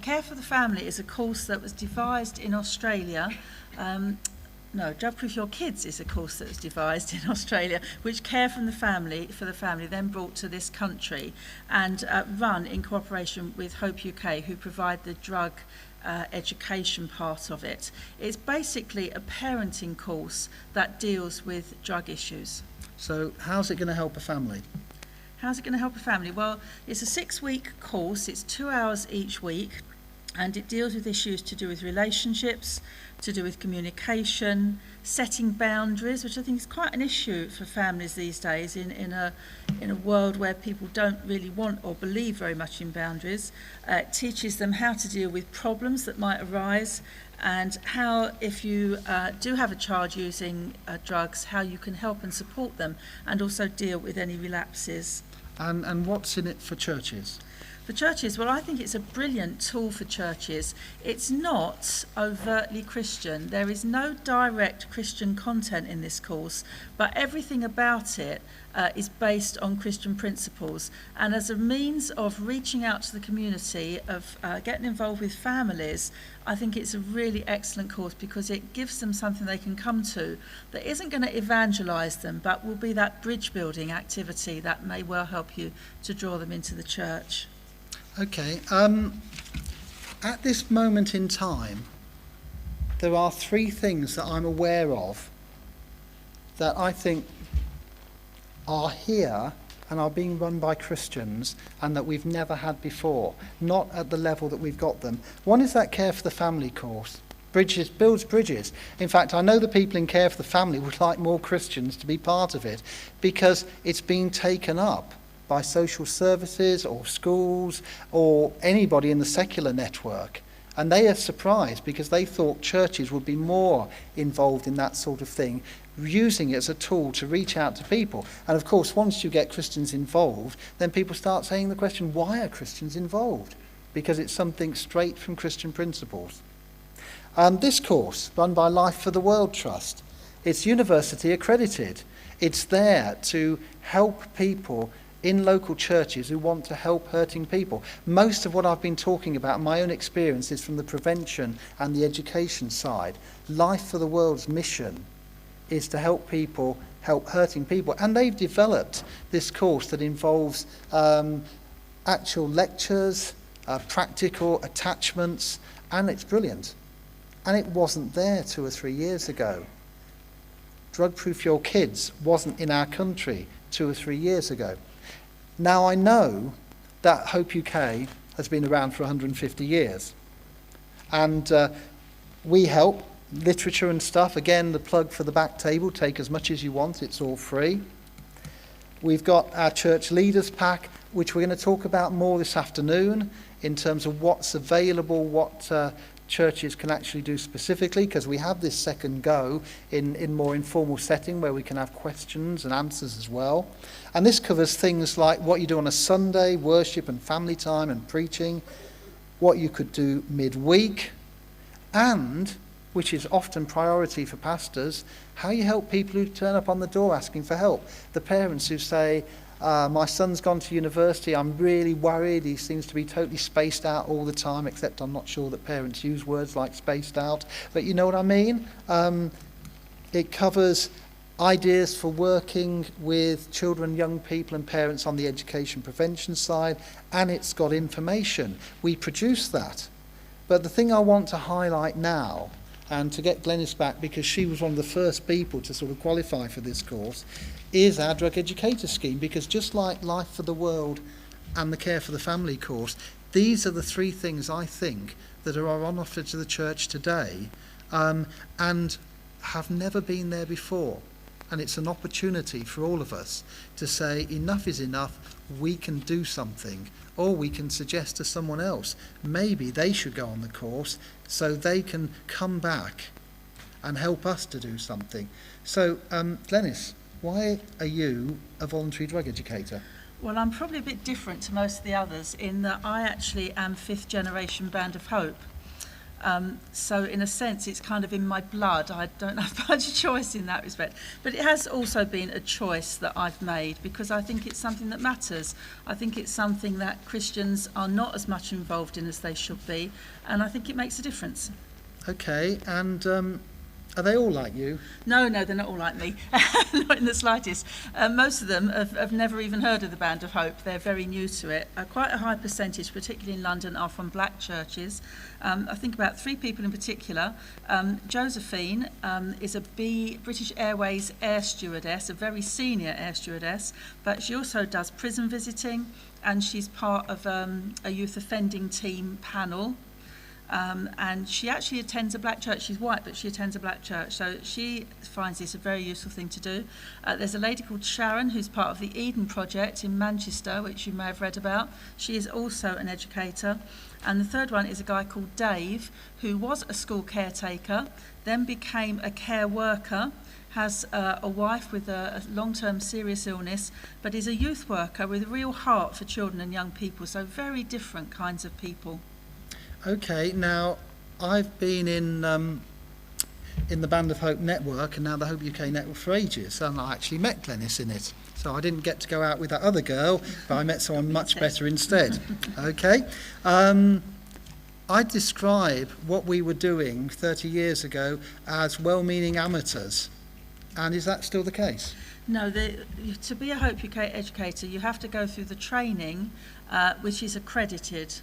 Care for the Family is a course that was devised in Australia. Drug Proof Your Kids is a course that was devised in Australia, which Care for the Family then brought to this country and run in cooperation with Hope UK, who provide the drug education part of it. It's basically a parenting course that deals with drug issues. So how's it going to help a family? How's it going to help a family? Well, it's a 6-week course. It's 2 hours each week, and it deals with issues to do with relationships, to do with communication, setting boundaries, which I think is quite an issue for families these days in a world where people don't really want or believe very much in boundaries. It teaches them how to deal with problems that might arise, and how, if you do have a child using drugs, how you can help and support them, and also deal with any relapses. And what's in it for churches? For churches, well, I think it's a brilliant tool for churches. It's not overtly Christian. There is no direct Christian content in this course, but everything about it is based on Christian principles. And as a means of reaching out to the community, of getting involved with families, I think it's a really excellent course, because it gives them something they can come to that isn't going to evangelise them, but will be that bridge building activity that may well help you to draw them into the church. Okay, at this moment in time, there are 3 things that I'm aware of that I think are here and are being run by Christians, and that we've never had before, not at the level that we've got them. One is that Care for the Family course. Builds bridges. In fact, I know the people in Care for the Family would like more Christians to be part of it, because it's being taken up by social services or schools or anybody in the secular network. And they are surprised, because they thought churches would be more involved in that sort of thing, using it as a tool to reach out to people. And of course, once you get Christians involved, then people start saying the question, why are Christians involved? Because it's something straight from Christian principles. This course, run by Life for the World Trust, it's university accredited. It's there to help people in local churches who want to help hurting people. Most of what I've been talking about, my own experience, is from the prevention and the education side. Life for the World's mission is to help people help hurting people. And they've developed this course that involves actual lectures, practical attachments, and it's brilliant. And it wasn't there 2 or 3 years ago. Drug Proof Your Kids wasn't in our country 2 or 3 years ago. Now, I know that Hope UK has been around for 150 years. And we help, literature and stuff. Again, the plug for the back table, take as much as you want, it's all free. We've got our church leaders pack, which we're going to talk about more this afternoon, in terms of what's available, what churches can actually do specifically, because we have this second go in more informal setting where we can have questions and answers as well. And this covers things like what you do on a Sunday, worship and family time and preaching, what you could do midweek, and, which is often priority for pastors, how you help people who turn up on the door asking for help. The parents who say, my son's gone to university, I'm really worried, he seems to be totally spaced out all the time, except I'm not sure that parents use words like spaced out, but you know what I mean? It covers ideas for working with children, young people and parents on the education prevention side, and it's got information. We produce that. But the thing I want to highlight now, and to get Glenys back, because she was one of the first people to sort of qualify for this course, is our Drug Educator Scheme, because just like Life for the World and the Care for the Family course, these are the 3 things I think that are on offer to the church today, and have never been there before. And it's an opportunity for all of us to say enough is enough, we can do something, or we can suggest to someone else maybe they should go on the course so they can come back and help us to do something. So, Glenys, why are you a voluntary drug educator? Well, I'm probably a bit different to most of the others in that I actually am 5th generation Band of Hope. So in a sense, it's kind of in my blood. I don't have much choice in that respect. But it has also been a choice that I've made, because I think it's something that matters. I think it's something that Christians are not as much involved in as they should be, and I think it makes a difference. Okay, and Are they all like you? No, they're not all like me, not in the slightest. Most of them have never even heard of the Band of Hope. They're very new to it. Quite a high percentage, particularly in London, are from black churches. I think about 3 people in particular. Josephine is a British Airways air stewardess, a very senior air stewardess, but she also does prison visiting, and she's part of a youth offending team panel. And she actually attends a black church. She's white, but she attends a black church. So she finds this a very useful thing to do. There's a lady called Sharon, who's part of the Eden Project in Manchester, which you may have read about. She is also an educator. And the third one is a guy called Dave, who was a school caretaker, then became a care worker, has a wife with a long-term serious illness, but is a youth worker with a real heart for children and young people. So very different kinds of people. Okay, now I've been in the Band of Hope network and now the Hope UK network for ages, and I actually met Glenys in it. So I didn't get to go out with that other girl, but I met someone much better instead. Okay, I describe what we were doing 30 years ago as well-meaning amateurs, and is that still the case? No, to be a Hope UK educator, you have to go through the training, which is accredited.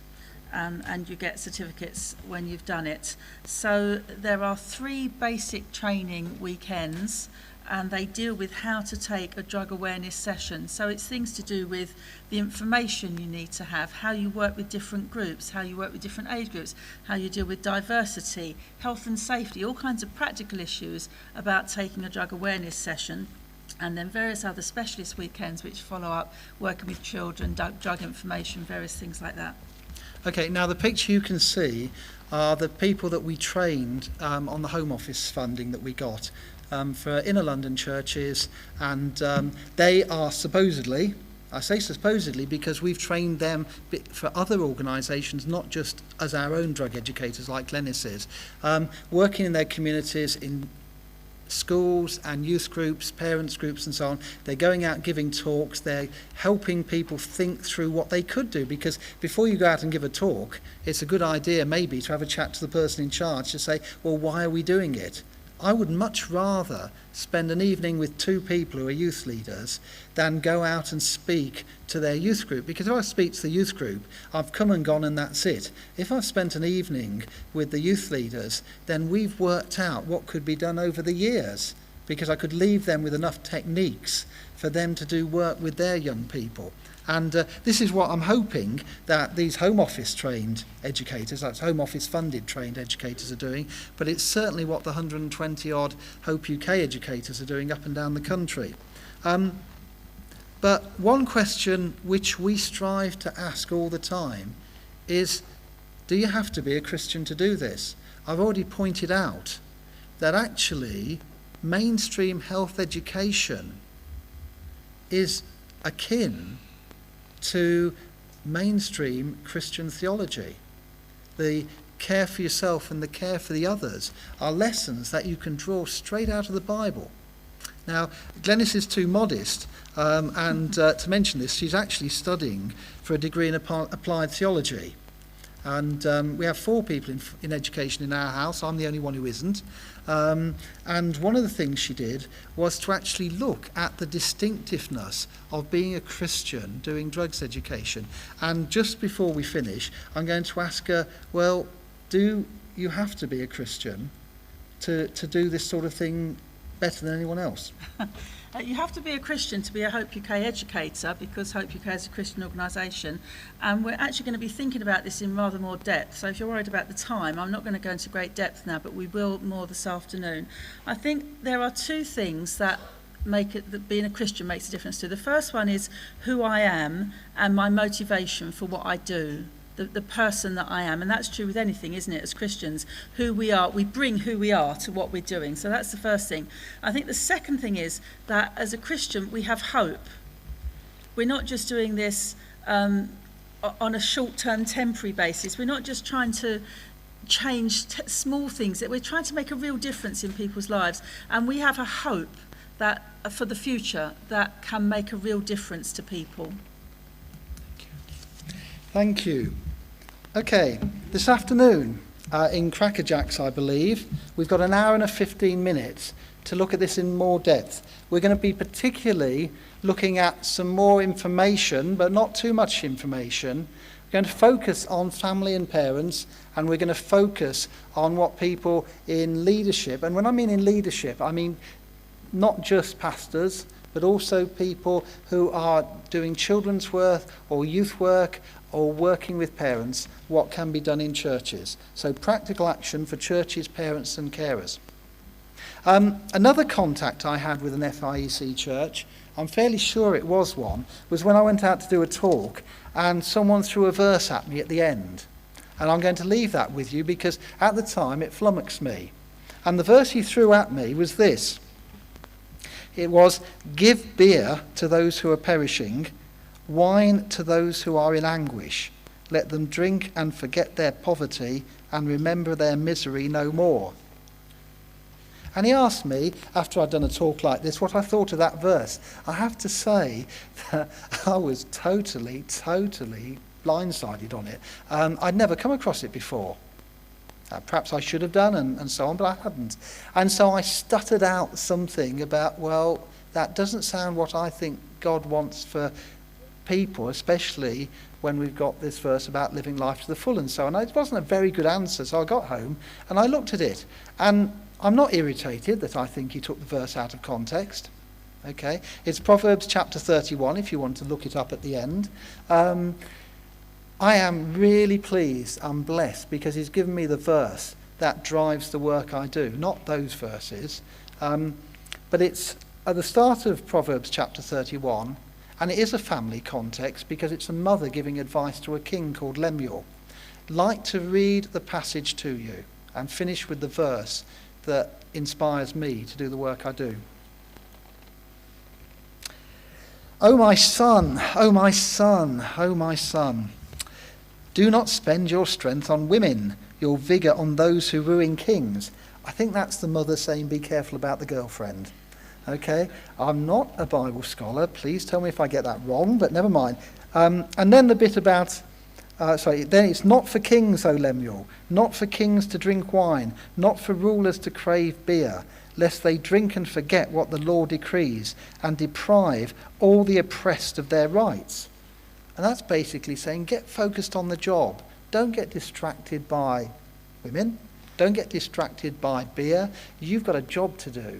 And you get certificates when you've done it. So there are 3 basic training weekends, and they deal with how to take a drug awareness session. So it's things to do with the information you need to have, how you work with different groups, how you work with different age groups, how you deal with diversity, health and safety, all kinds of practical issues about taking a drug awareness session. And then various other specialist weekends which follow up working with children, drug information, various things like that. Okay, now the picture you can see are the people that we trained on the Home Office funding that we got for inner London churches, and they are supposedly, I say supposedly because we've trained them for other organisations, not just as our own drug educators like Glenys is, working in their communities in schools and youth groups, parents groups and so on. They're going out giving talks, they're helping people think through what they could do, because before you go out and give a talk, it's a good idea maybe to have a chat to the person in charge to say, well, why are we doing it? I would much rather spend an evening with 2 people who are youth leaders than go out and speak to their youth group, because if I speak to the youth group, I've come and gone and that's it. If I've spent an evening with the youth leaders, then we've worked out what could be done over the years, because I could leave them with enough techniques for them to do work with their young people. And this is what I'm hoping that these Home Office trained educators, that's Home Office funded trained educators, are doing, but it's certainly what the 120 odd Hope UK educators are doing up and down the country. But one question which we strive to ask all the time is, do you have to be a Christian to do this? I've already pointed out that actually mainstream health education is akin to mainstream Christian theology. The care for yourself and the care for the others are lessons that you can draw straight out of the Bible. Now, Glenys is too modest to mention this. She's actually studying for a degree in applied theology. And we have 4 people in education in our house. I'm the only one who isn't. And one of the things she did was to actually look at the distinctiveness of being a Christian doing drugs education. And just before we finish, I'm going to ask her, well, do you have to be a Christian to do this sort of thing better than anyone else? You have to be a Christian to be a Hope UK educator, because Hope UK is a Christian organisation, and we're actually going to be thinking about this in rather more depth. So if you're worried about the time, I'm not going to go into great depth now, but we will more this afternoon. I think there are 2 things that make it that being a Christian makes a difference to. The first one is who I am and my motivation for what I do. The person that I am, and that's true with anything, isn't it? As Christians, who we are, we bring who we are to what we're doing. So that's the first thing. I think the second thing is that as a Christian, we have hope. We're not just doing this on a short-term, temporary basis. We're not just trying to change small things. We're trying to make a real difference in people's lives, and we have a hope that for the future that can make a real difference to people. Thank you. Okay, this afternoon in Cracker Jacks, I believe. We've got an hour and 15 minutes to look at this in more depth. We're going to be particularly looking at some more information, but not too much information. We're going to focus on family and parents, and we're going to focus on what people in leadership, and when I mean in leadership, I mean not just pastors, but also people who are doing children's work or youth work or working with parents, what can be done in churches. So practical action for churches, parents and carers. Another contact I had with an FIEC church, I'm fairly sure it was one, was when I went out to do a talk and someone threw a verse at me at the end. And I'm going to leave that with you because at the time it flummoxed me. And the verse he threw at me was this. It was, "Give beer to those who are perishing, wine to those who are in anguish. Let them drink and forget their poverty and remember their misery no more." And he asked me, after I'd done a talk like this, what I thought of that verse. I have to say that I was totally blindsided on it. I'd never come across it before. Perhaps I should have done and so on, but I hadn't. And so I stuttered out something about, well, that doesn't sound what I think God wants for people, especially when we've got this verse about living life to the full and so on. It wasn't a very good answer, so I got home and I looked at it. And I'm not irritated that I think he took the verse out of context. Okay, it's Proverbs chapter 31, if you want to look it up at the end. I am really pleased and blessed because he's given me the verse that drives the work I do, not those verses. But it's at the start of Proverbs chapter 31, and it is a family context because it's a mother giving advice to a king called Lemuel. I'd like to read the passage to you and finish with the verse that inspires me to do the work I do. "O my son, O my son, O my son, do not spend your strength on women, your vigour on those who ruin kings." I think that's the mother saying, be careful about the girlfriend. Okay, I'm not a Bible scholar. Please tell me if I get that wrong, but never mind. And then the bit about, then it's not for kings, O Lemuel, not for kings to drink wine, not for rulers to crave beer, lest they drink and forget what the law decrees and deprive all the oppressed of their rights. And that's basically saying get focused on the job. Don't get distracted by women. Don't get distracted by beer. You've got a job to do.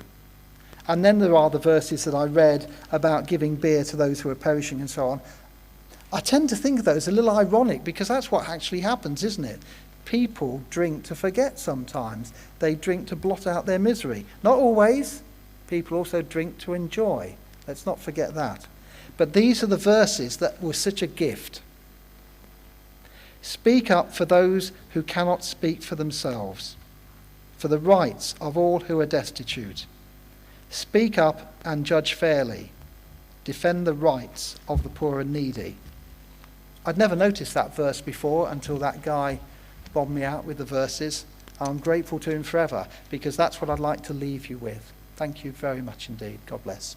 And then there are the verses that I read about giving beer to those who are perishing and so on. I tend to think of those a little ironic because that's what actually happens, isn't it? People drink to forget sometimes. They drink to blot out their misery. Not always. People also drink to enjoy. Let's not forget that. But these are the verses that were such a gift. Speak up for those who cannot speak for themselves, for the rights of all who are destitute. Speak up and judge fairly. Defend the rights of the poor and needy. I'd never noticed that verse before until that guy bombed me out with the verses. I'm grateful to him forever because that's what I'd like to leave you with. Thank you very much indeed. God bless.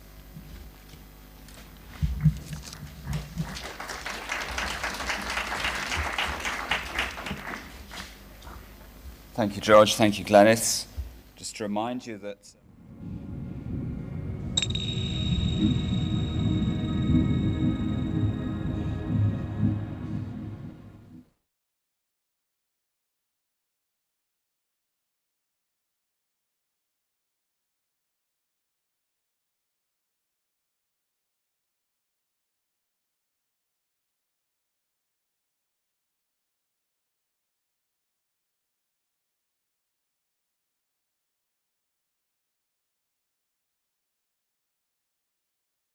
Thank you, George. Thank you, Glenys. Just to remind you that